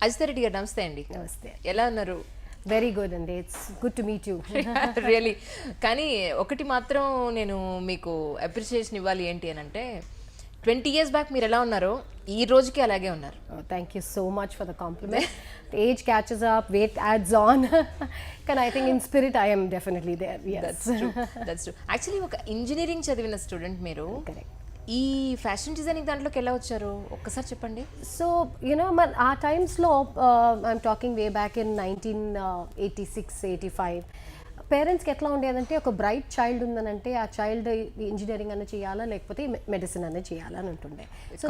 Ajitha Reddy garu namaste andi. Namaste. Ela unnaru? Very good and it's good to meet you. Really. కానీ ఒకటి మాత్రం నేను మీకు appreciation ఇవ్వాలి ఏంటి అని అంటే 20 years బ్యాక్ మీరు ఎలా ఉన్నారో ఈ రోజుకి అలాగే ఉన్నారు. Oh, thank you so much for the compliment. The age catches up, weight adds on. Can I think in spirit I am definitely there. Yes. That's true. Actually ఒక ఇంజనీరింగ్ చదివిన student మీరు. Correct. ఈ fashion designing దాంట్లోకి ఎలా వచ్చారు ఒక్కసారి చెప్పండి. So, our times lo, I'm talking way back in 1986-85. పేరెంట్స్కి ఎట్లా ఉండేదంటే ఒక బ్రైట్ చైల్డ్ ఉందనంటే ఆ చైల్డ్ ఇంజనీరింగ్ అన్న చేయాలా లేకపోతే మెడిసిన్ అన్న చేయాలని ఉంటుండే. సో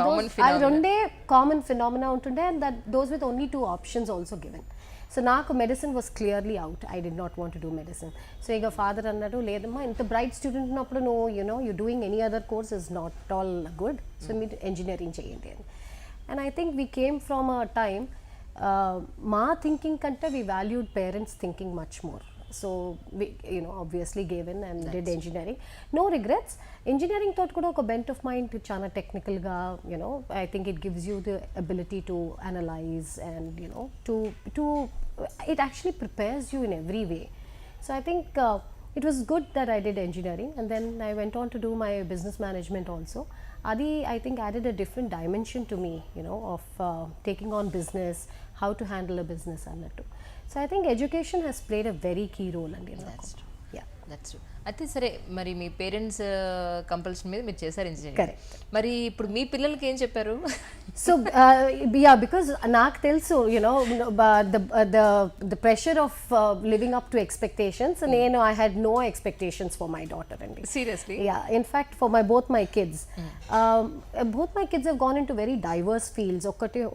అది రెండే కామన్ ఫినామినా ఉంటుండే and that those with only 2 options also given. So నాకు medicine was clearly out. I did not want to do medicine. So ఇక ఫాదర్ అన్నారు లేదమ్మా ఇంత బ్రైట్ స్టూడెంట్ ఉన్నప్పుడు నువ్వు you doing any other course is not all good. So మీరు engineering చేయండి అని. And I think we came from a time మా థింకింగ్ కంటే we valued parents thinking much more. So we obviously gave in and did engineering. No regrets. Engineering thought kuda oka bent of mind chana technical ga, I think it gives you the ability to analyze and to it actually prepares you in every way. So I think it was good that I did engineering and then I went on to do my business management also. Adi I think added a different dimension to me, of taking on business, how to handle a business annattu. So I think education has played a very key role in That's true. Yeah. That's true. అయితే సరే మరి మీ parents compulsion మీద మీరు చేశారు engineering. Correct. మరి ఇప్పుడు మీ పిల్లలకి ఏం చెప్పారు? So because నాకు తెలుసు the pressure of living up to expectations and I had no expectations for my daughter and Seriously? Yeah, in fact for both my kids both my kids have gone into very diverse fields.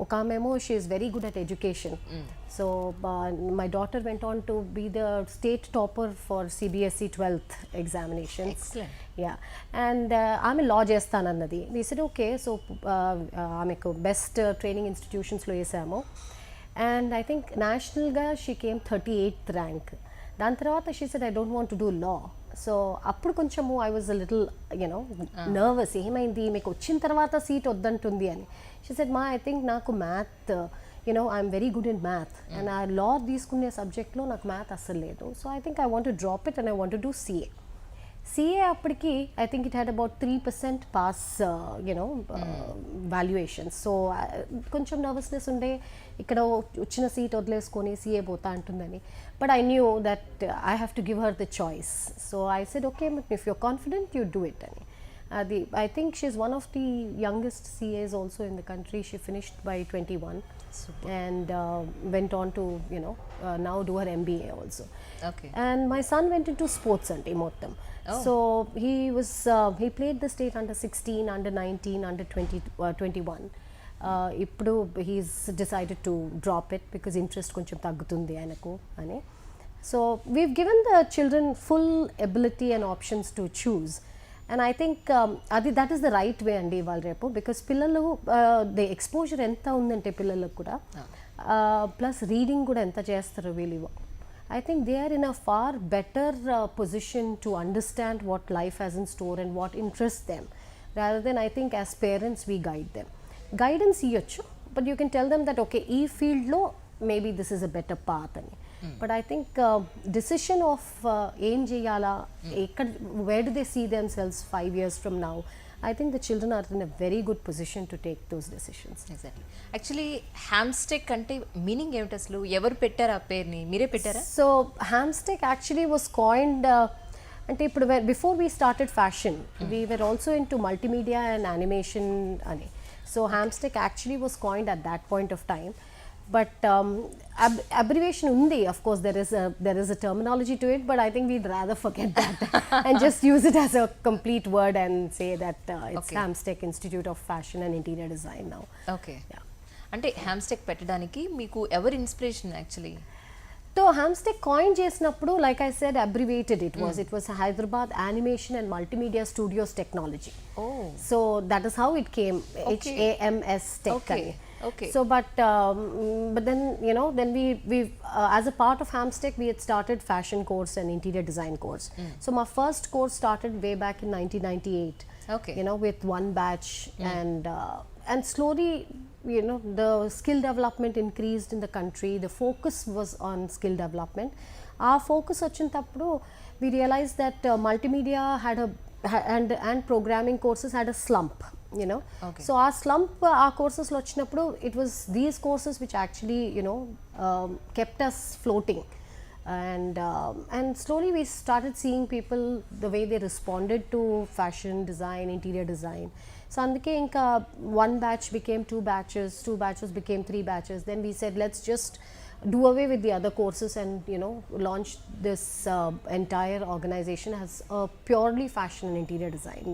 Okamemo she is very good at education. So my daughter went on to be the state topper for CBSE 12th examinations. Excellent. Yeah, and ఆమె law చేస్తానన్నది. We said okay, so ఆమెకు best training ఇన్స్టిట్యూషన్స్లో వేసాము and I think నేషనల్గా she came 38th rank. దాని తర్వాత she said I don't want to do law. So అప్పుడు కొంచెము I was a little nervous, ఏమైంది మీకు వచ్చిన తర్వాత సీట్ వద్దంటుంది అని. షీ సెడ్ మా ఐ థింక్ నాకు math I'm very good in math and ఆ లా తీసుకునే సబ్జెక్ట్లో నాకు మ్యాథ్ అస్సలు లేదు. So I think I want to drop it and I want to do CA అప్పటికి I think it had about 3% pass valuations. So కొంచెం nervousness ఉండే ఇక్కడ వచ్చిన సీట్ వదిలేసుకొని CA పోతా అంటుందని. But I knew that I have to give her the choice. So I said okay if you're confident you do it అని. అది I think she is one of the youngest CAs also in the country. She finished by 21. Super. And went on to now do her MBA also. Okay. And my son went into sports ante mottam. So he played the state under 16, under 19, under 20, 21. Ippudu he's decided to drop it because interest koncham taggutundi ayanaku ani. So we've given the children full ability and options to choose. And I think that is the right way andi ival repu because pillalu the exposure enta undante pillaలకు kuda plus reading kuda enta chestaru veelu. I think they are in a far better position to understand what life has in store and what interests them rather than I think as parents we guide them. Guidance iyochu but you can tell them that okay ee field lo maybe this is a better path ani. But I think decision of ఏం చేయాలా where do they see themselves 5 years from now, I think the children are in a very good position to take those decisions. Exactly. Actually Hamstech అంటే meaning ఏమిటి అసలు? ఎవరు పెట్టారు ఆ పేరుని? మీరే పెట్టారా? So Hamstech actually was coined అంటే ఇప్పుడు before we started fashion we were also into multimedia and animation అని. So Hamstech actually was coined at that point of time. But abbreviation undi, of course there is a terminology to it, but I think we'd rather forget that and just use it as a complete word and say that it's okay. Hamstech Institute of Fashion and Interior Design now. Okay. Yeah. అంటే Hamstech పెట్టడానికి మీకు ఎవరు inspiration actually? So Hamstech coin చేసినప్పుడు like I said abbreviated it was Hyderabad Animation and Multimedia Studios Technology. Oh. So that is how it came. Okay. HAMS Tech. Okay. Okay. So but then then we as a part of Hamstech we had started fashion course and interior design course. So my first course started way back in 1998. Okay. With one batch and slowly the skill development increased in the country. The focus was on skill development. Our focus వచ్చినప్పుడు we realized that multimedia had and programming courses had a slump, Okay. so our slump our courses lo వచ్చినప్పుడు it was these courses which actually kept us floating. And slowly we started seeing people the way they responded to fashion design, interior design. So అందుకే ఇంకా one batch became 2 batches, 2 batches became 3 batches. Then we said let's just do away with the other courses and launch this entire organization as a purely fashion and interior design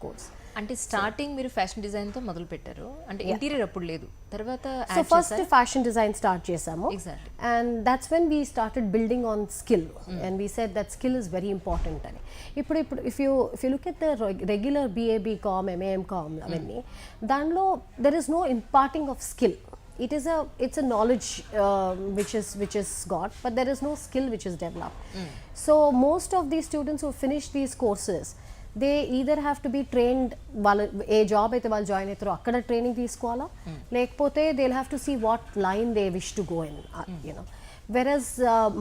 course. అంటే starting మీరు fashion design తో మొదలు పెట్టారు, అంటే interior అప్పుడు లేదు, తర్వాత so first fashion design start చేసాము. Exactly. And that's when we started building on skill and we said that skill is very important అని. ఇప్పుడు if you look at the regular BAB com, MAM com అవన్నీ, దానిలో there is no imparting of skill. It's a knowledge which is got, but there is no skill which is developed. So most of these students who finish these courses, they either have to be trained, వాళ్ళ ఏ job అయితే వాళ్ళు join అవుతారో అక్కడ training తీసుకోవాలా, లేకపోతే they will have to see what line they wish to go in, whereas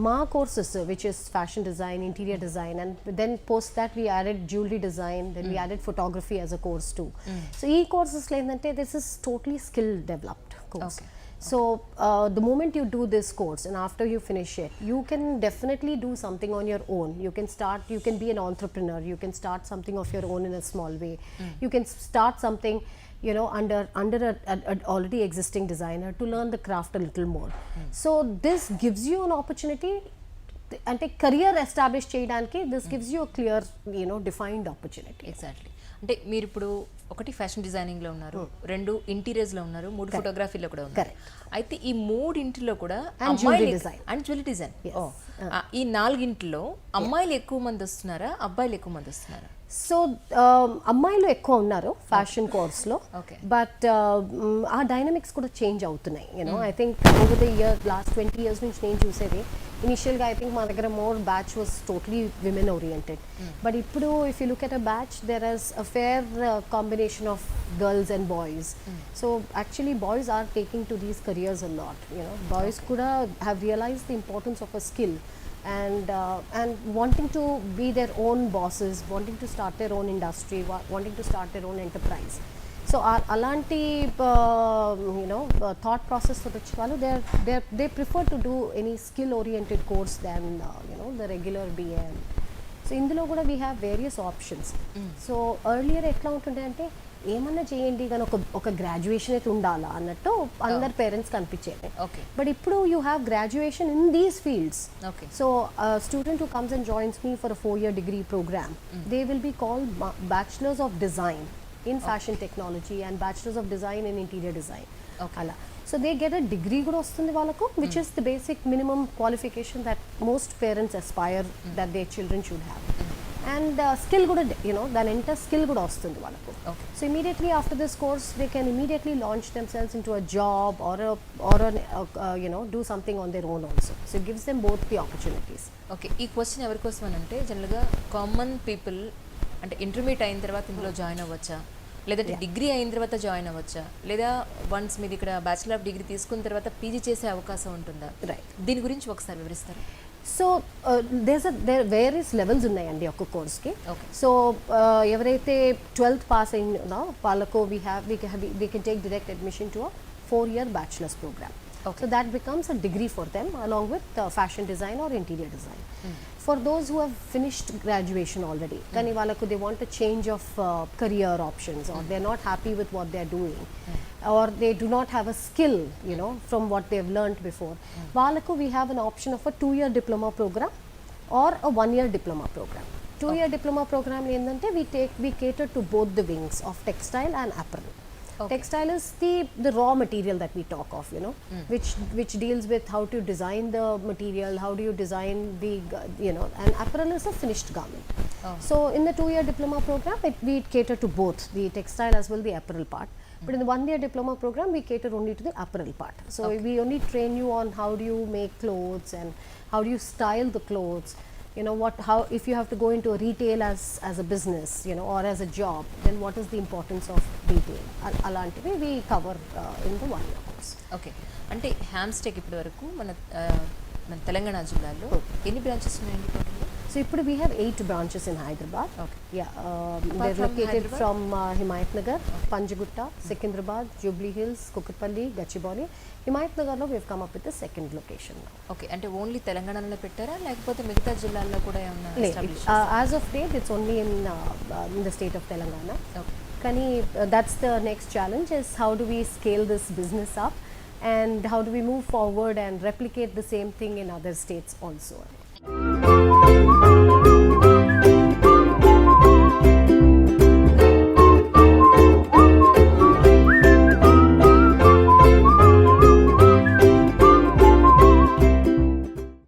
మా courses which is fashion design, interior design, and then post that we added jewelry design, then we added photography as a course too. So ఈ courses lo endante this is totally skill developed course. Okay. So the moment you do this course and after you finish it, you can definitely do something on your own. You can be an entrepreneur, you can start something of your own in a small way. You can start something under a already existing designer to learn the craft a little more. So this gives you an opportunity, అంటే career establish చేయడానికి this gives you a clear defined opportunity. Exactly. అంటే మీరు ఇప్పుడు ఒకటి fashion designing లో ఉన్నారు, 2 interiors లో ఉన్నారు, 3 ఫోటోగ్రఫీలో కూడా ఉన్నారు. అయితే ఈ 3 ఇంటిలో కూడా jewellery design and jewellery design, ఈ 4 ఇంటిలో అమ్మాయిలు ఎక్కువ మంది వస్తున్నారా, అబ్బాయిలు ఎక్కువ మంది వస్తున్నారా? సో అమ్మాయిలు ఎక్కువ ఉన్నారు ఫ్యాషన్ కోర్స్లో, బట్ ఆ డైనమిక్స్ కూడా చేంజ్ అవుతున్నాయి. I think over the year last 20 years నుంచి నేను చూసేది, ఇనిషియల్గా ఐ థింక్ మా దగ్గర more batch was totally women oriented, but ఇప్పుడు if you look at a batch there is a fair combination of girls and boys. So actually boys are taking to these careers a lot. Boys కూడా have realize the importance of a skill and wanting to be their own bosses, wanting to start their own industry, wanting to start their own enterprise. So alanti thought process for the chivalu, they prefer to do any skill oriented course than the regular BA. So ఇందులో కూడా we have various options. So earlier ఎట్లా ఉంటుండే అంటే ఏమన్నా చేయండి కానీ ఒక graduation అయితే ఉండాలా అన్నట్టు అందరు పేరెంట్స్ కనిపించేది. బట్ ఇప్పుడు you have graduation in these fields. So student who comes and joins me for 4-year degree program, they will be called bachelors of design in fashion technology and bachelors of design in interior design. అలా so they get a degree కూడా వస్తుంది వాళ్ళకు, which is the basic minimum qualification that most parents aspire that they children should have. And skill కూడా దాని enter skill కూడా వస్తుంది వాళ్ళకు. So immediately after this course they can immediately launch themselves into a job or do something on their own also. So it gives them both the opportunities. Okay, ఈ question ఎవరి కోసం అని అంటే జనరల్గా common people అంటే intermediate అయిన తర్వాత ఇందులో జాయిన్ అవ్వచ్చా, లేదంటే డిగ్రీ అయిన తర్వాత జాయిన్ అవ్వచ్చా, లేదా వన్స్ మీరు ఇక్కడ బ్యాచిలర్ ఆఫ్ డిగ్రీ తీసుకున్న తర్వాత పీజీ చేసే అవకాశం ఉంటుందా? దీని గురించి ఒకసారి వివరిస్తారు. సో దేర్ వేరియస్ లెవెల్స్ ఉన్నాయండి ఒక్క కోర్స్కి. సో ఎవరైతే 12th పాస్ అయినా వాళ్ళకు we can take direct admission to a 4-year bachelor's program. So that becomes a degree for them along with fashion design or interior design. For those who have finished graduation already, kani valaku they want a change of career options, or they're not happy with what they're doing, or they do not have a skill from what they've learned before, valaku we have an option of a 2-year diploma program or a 1-year diploma program. 2-year diploma program endante we cater to both the wings of textile and apparel. Textile is the raw material that we talk of, which deals with how to design the material, how do you design the, and apparel is a finished garment. So in the 2-year diploma program, we cater to both the textile as well the apparel part. But in the 1-year diploma program, we cater only to the apparel part. So we only train you on how do you make clothes and how do you style the clothes, how if you have to go into a retail as a business, or as a job, then what is the importance of retail? Alantivi we cover in the 1 year course. Okay, అంటే హ్యామ్స్టెక్ ఇప్పటి వరకు మన తెలంగాణ జిల్లాలో ఎన్ని branches ఉన్నాయండి టోటల్గా? So ఇప్పుడు we have 8 branches in Hyderabad. Okay. Yeah, Apart they're from located Hyderabad? from Himayat Nagar, Panjagutta, Secunderabad, Jubilee Hills, Kukatpalli, Gachibowli. Himayat Nagarlo we have come up with the second location now. Okay, అంటే only తెలంగాణలో పెట్టారా లేకపోతే మిగతా జిల్లాల్లో కూడా ఏమన్నా establish? As of date it's only in the state of Telangana. Okay, Kani, that's the next challenge, is how do we scale this business up and how do we move forward and replicate the same thing in other states also.